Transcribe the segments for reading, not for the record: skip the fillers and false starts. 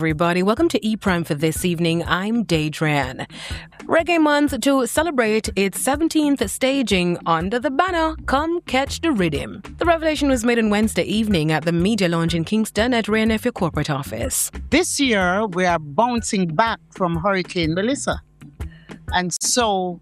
Everybody, welcome to ePrime for this evening. I'm Daedran. Reggae Month to celebrate its 17th staging under the banner Come Catch the Rhythm. The revelation was made on Wednesday evening at the Media Lounge in Kingston at Ray & Nephew Corporate Office. This year, we are bouncing back from Hurricane Melissa. And so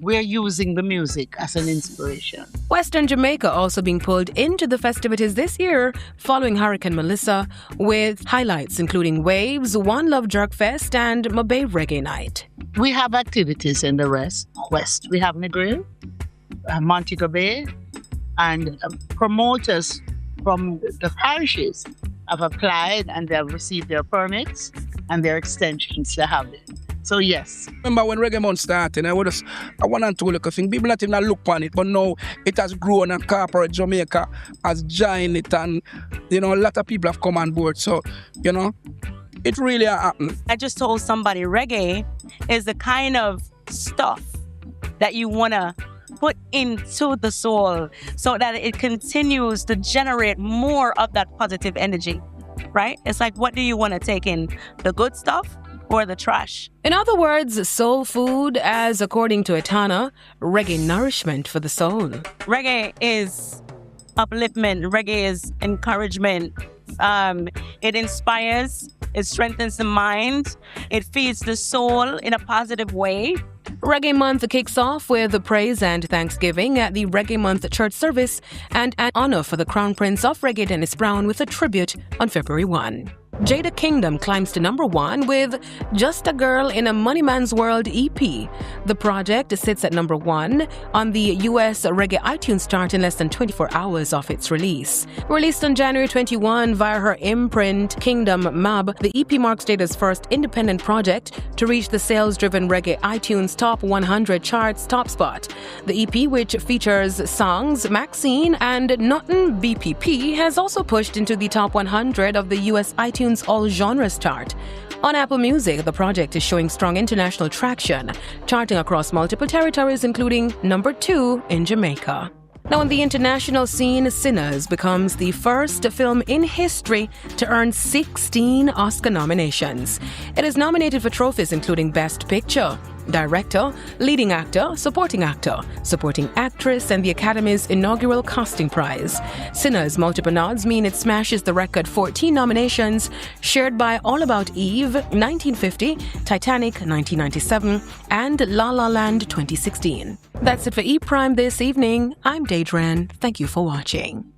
we're using the music as an inspiration. Western Jamaica also being pulled into the festivities this year following Hurricane Melissa, with highlights including Waves, One Love Jerk Fest, and Mabay Reggae Night. We have activities in the West. We have Negril, Montego Bay, and promoters from the parishes have applied and they have received their permits and their extensions to have it. So yes. Remember when Reggae Month started, I want to look, I think people not even look on it, but now it has grown and corporate Jamaica has joined it, and a lot of people have come on board. So, it really happened. I just told somebody reggae is the kind of stuff that you want to put into the soul so that it continues to generate more of that positive energy, right? It's like, what do you want to take in? The good stuff or the trash? In other words, soul food, as according to Etana, reggae nourishment for the soul. Reggae is upliftment. Reggae is encouragement. It inspires. It strengthens the mind. It feeds the soul in a positive way. Reggae Month kicks off with praise and thanksgiving at the Reggae Month church service and an honor for the Crown Prince of Reggae, Dennis Brown, with a tribute on February 1. Jada Kingdom climbs to number 1 with Just a Girl in a Money Man's World EP. The project sits at number 1 on the US Reggae iTunes chart in less than 24 hours of its release. Released on January 21 via her imprint Kingdom Mab, the EP marks Jada's first independent project to reach the sales-driven Reggae iTunes Top 100 charts top spot. The EP, which features songs Maxine and Nothing BPP, has also pushed into the top 100 of the US iTunes All Genres chart. On Apple Music, the project is showing strong international traction, charting across multiple territories, including number 2 in Jamaica. Now, on the international scene, Sinners becomes the first film in history to earn 16 Oscar nominations. It is nominated for trophies including Best Picture, Director, Leading Actor, Supporting Actress, and the Academy's inaugural casting prize. Sinners' multiple nods mean it smashes the record 14 nominations shared by All About Eve 1950, Titanic 1997, and La La Land 2016. That's it for ePrime this evening. I'm Daedran. Thank you for watching.